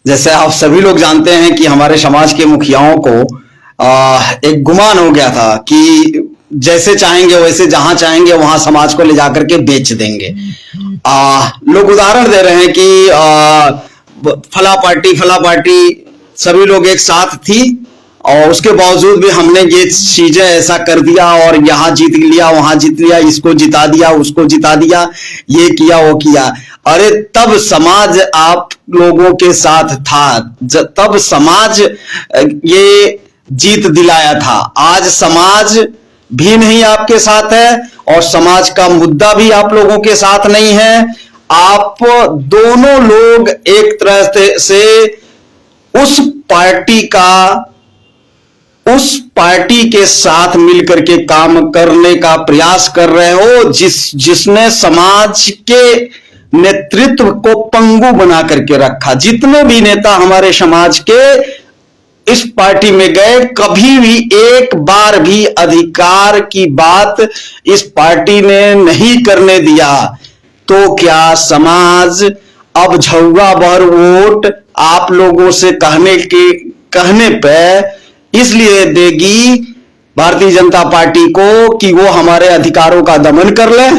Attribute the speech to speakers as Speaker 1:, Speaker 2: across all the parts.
Speaker 1: जैसे आप सभी लोग जानते हैं कि हमारे समाज के मुखियाओं को एक गुमान हो गया था कि जैसे चाहेंगे वैसे जहां चाहेंगे वहां समाज को ले जाकर के बेच देंगे। लोग उदाहरण दे रहे हैं कि फला पार्टी सभी लोग एक साथ थी और उसके बावजूद भी हमने ये चीजें ऐसा कर दिया और यहाँ जीत लिया वहां जीत लिया, इसको जिता दिया उसको जिता दिया, ये किया वो किया। अरे तब समाज आप लोगों के साथ था, तब समाज ये जीत दिलाया था। आज समाज भी नहीं आपके साथ है और समाज का मुद्दा भी आप लोगों के साथ नहीं है। आप दोनों लोग एक तरह से उस पार्टी के साथ मिलकर के काम करने का प्रयास कर रहे हो जिसने समाज के नेतृत्व को पंगु बना करके रखा। जितने भी नेता हमारे समाज के इस पार्टी में गए, कभी भी एक बार भी अधिकार की बात इस पार्टी ने नहीं करने दिया। तो क्या समाज अब झौवा भर वोट आप लोगों से कहने पे इसलिए देगी भारतीय जनता पार्टी को कि वो हमारे अधिकारों का दमन कर ले?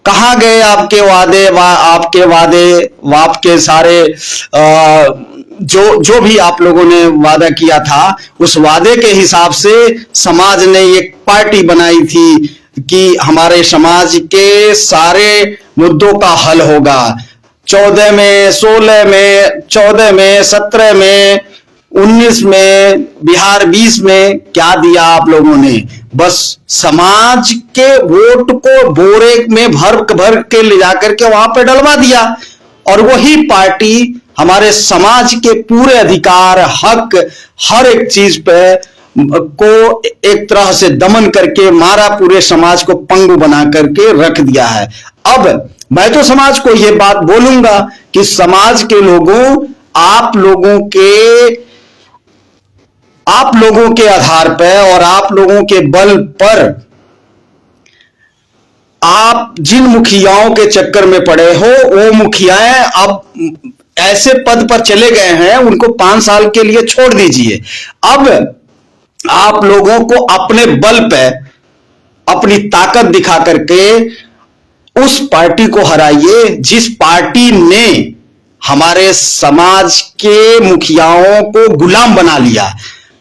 Speaker 1: कहां गए आपके वादे आपके सारे जो भी आप लोगों ने वादा किया था, उस वादे के हिसाब से समाज ने एक पार्टी बनाई थी कि हमारे समाज के सारे मुद्दों का हल होगा। 14 में, 16 में, 14 में, 17 में, 19 में, बिहार 20 में क्या दिया आप लोगों ने? बस समाज के वोट को बोरे में भर के ले जाकर के वहां पे डलवा दिया और वही पार्टी हमारे समाज के पूरे अधिकार, हक, हर एक चीज पे को एक तरह से दमन करके मारा, पूरे समाज को पंगु बना करके रख दिया है। अब मैं तो समाज को यह बात बोलूंगा कि समाज के लोगों, आप लोगों के आधार पर और आप लोगों के बल पर आप जिन मुखियाओं के चक्कर में पड़े हो, वो मुखियाएं अब ऐसे पद पर चले गए हैं, उनको 5 साल के लिए छोड़ दीजिए। अब आप लोगों को अपने बल पे अपनी ताकत दिखा करके उस पार्टी को हराइए जिस पार्टी ने हमारे समाज के मुखियाओं को गुलाम बना लिया।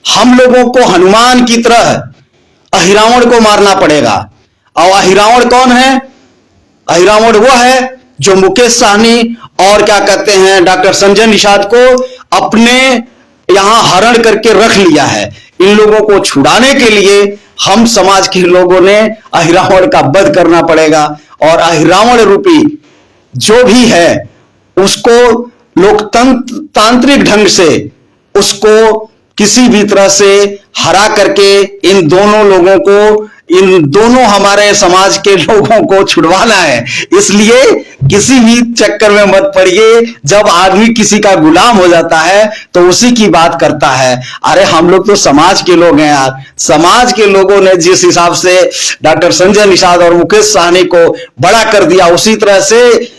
Speaker 1: हम लोगों को हनुमान की तरह अहिरावण को मारना पड़ेगा। और अहिरावण कौन है? अहिरावण वो है जो मुकेश सहनी और क्या कहते हैं डॉक्टर संजय निषाद को अपने यहां हरण करके रख लिया है। इन लोगों को छुड़ाने के लिए हम समाज के लोगों ने अहिरावण का वध करना पड़ेगा और अहिरावण रूपी जो भी है उसको लोकतांत्रिक ढंग से उसको किसी भी तरह से हरा करके इन दोनों हमारे समाज के लोगों को छुड़वाना है। इसलिए किसी भी चक्कर में मत पड़िए। जब आदमी किसी का गुलाम हो जाता है तो उसी की बात करता है। अरे हम लोग तो समाज के लोग हैं यार। समाज के लोगों ने जिस हिसाब से डॉक्टर संजय निषाद और मुकेश सहनी को बड़ा कर दिया, उसी तरह से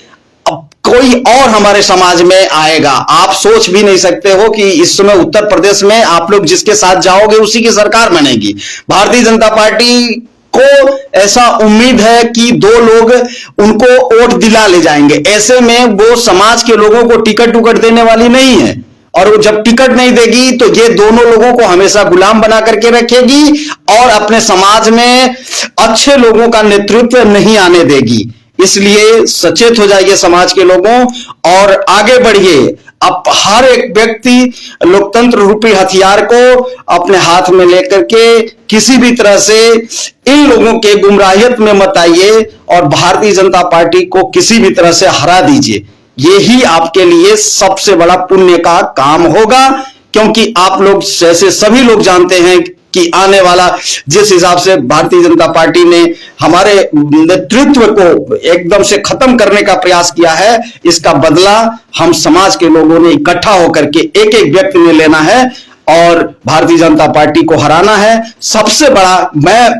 Speaker 1: अब कोई और हमारे समाज में आएगा। आप सोच भी नहीं सकते हो कि इस समय उत्तर प्रदेश में आप लोग जिसके साथ जाओगे उसी की सरकार बनेगी। भारतीय जनता पार्टी को ऐसा उम्मीद है कि 2 लोग उनको वोट दिला ले जाएंगे। ऐसे में वो समाज के लोगों को टिकट देने वाली नहीं है और वो जब टिकट नहीं देगी तो ये दोनों लोगों को हमेशा गुलाम बना करके रखेगी और अपने समाज में अच्छे लोगों का नेतृत्व नहीं आने देगी। इसलिए सचेत हो जाइए समाज के लोगों और आगे बढ़िए। अब हर एक व्यक्ति लोकतंत्र रूपी हथियार को अपने हाथ में लेकर के किसी भी तरह से इन लोगों के गुमराहियत में मत आइए और भारतीय जनता पार्टी को किसी भी तरह से हरा दीजिए। यही आपके लिए सबसे बड़ा पुण्य का काम होगा, क्योंकि आप लोग जैसे सभी लोग जानते हैं कि आने वाला जिस हिसाब से भारतीय जनता पार्टी ने हमारे नेतृत्व को एकदम से खत्म करने का प्रयास किया है, इसका बदला हम समाज के लोगों ने इकट्ठा होकर के एक एक व्यक्ति ने लेना है और भारतीय जनता पार्टी को हराना है। सबसे बड़ा, मैं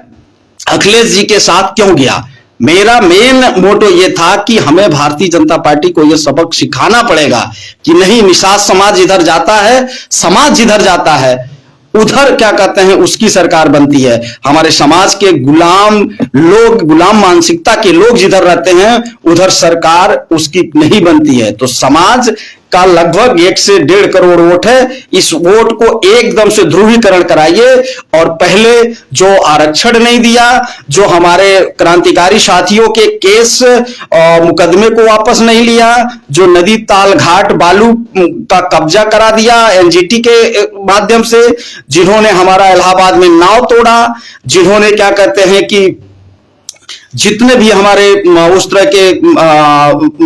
Speaker 1: अखिलेश जी के साथ क्यों गया? मेरा मेन मोटो ये था कि हमें भारतीय जनता पार्टी को ये सबक सिखाना पड़ेगा कि नहीं, निषाद समाज इधर जाता है, समाज जिधर जाता है उधर क्या कहते हैं उसकी सरकार बनती है। हमारे समाज के गुलाम लोग, गुलाम मानसिकता के लोग जिधर रहते हैं उधर सरकार उसकी नहीं बनती है। तो समाज का लगभग 1 से 1.5 करोड़ वोट है। इस वोट को एकदम से ध्रुवीकरण कराइए और पहले जो आरक्षण नहीं दिया, जो हमारे क्रांतिकारी साथियों के केस मुकदमे को वापस नहीं लिया, जो नदी ताल घाट बालू का कब्जा करा दिया एनजीटी के माध्यम से, जिन्होंने हमारा इलाहाबाद में नाव तोड़ा, जिन्होंने क्या कहते हैं कि जितने भी हमारे उस तरह के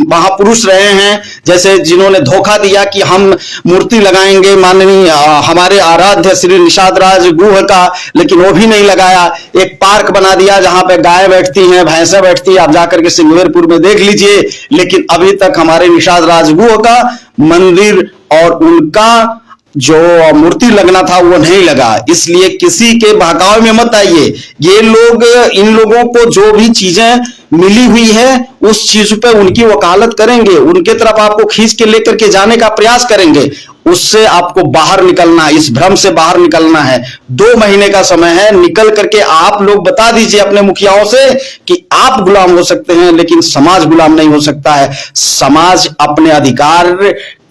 Speaker 1: महापुरुष रहे हैं, जैसे जिन्होंने धोखा दिया कि हम मूर्ति लगाएंगे माननीय हमारे आराध्य श्री निषाद राज गुह का, लेकिन वो भी नहीं लगाया। एक पार्क बना दिया जहां पे गाय बैठती हैं, भैंसा बैठती है, आप जाकर के सिंगवेरपुर में देख लीजिए, लेकिन अभी तक हमारे निषाद राज गुह का मंदिर और उनका जो मूर्ति लगना था वो नहीं लगा। इसलिए किसी के बहकावे में मत आइए। ये लोग, इन लोगों को जो भी चीजें मिली हुई है उस चीज पे उनकी वकालत करेंगे, उनके तरफ आपको खींच के लेकर के जाने का प्रयास करेंगे। उससे आपको बाहर निकलना, इस भ्रम से बाहर निकलना है। 2 महीने का समय है, निकल करके आप लोग बता दीजिए अपने मुखियाओं से कि आप गुलाम हो सकते हैं लेकिन समाज गुलाम नहीं हो सकता है। समाज अपने अधिकार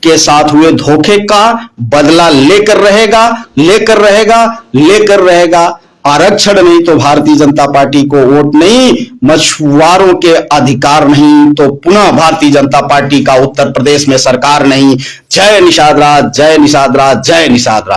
Speaker 1: के साथ हुए धोखे का बदला लेकर रहेगा, लेकर रहेगा, लेकर रहेगा। आरक्षण नहीं तो भारतीय जनता पार्टी को वोट नहीं, मछुआरों के अधिकार नहीं तो पुनः भारतीय जनता पार्टी का उत्तर प्रदेश में सरकार नहीं। जय निषाद राज, जय निषाद राज, जय निषाद राज।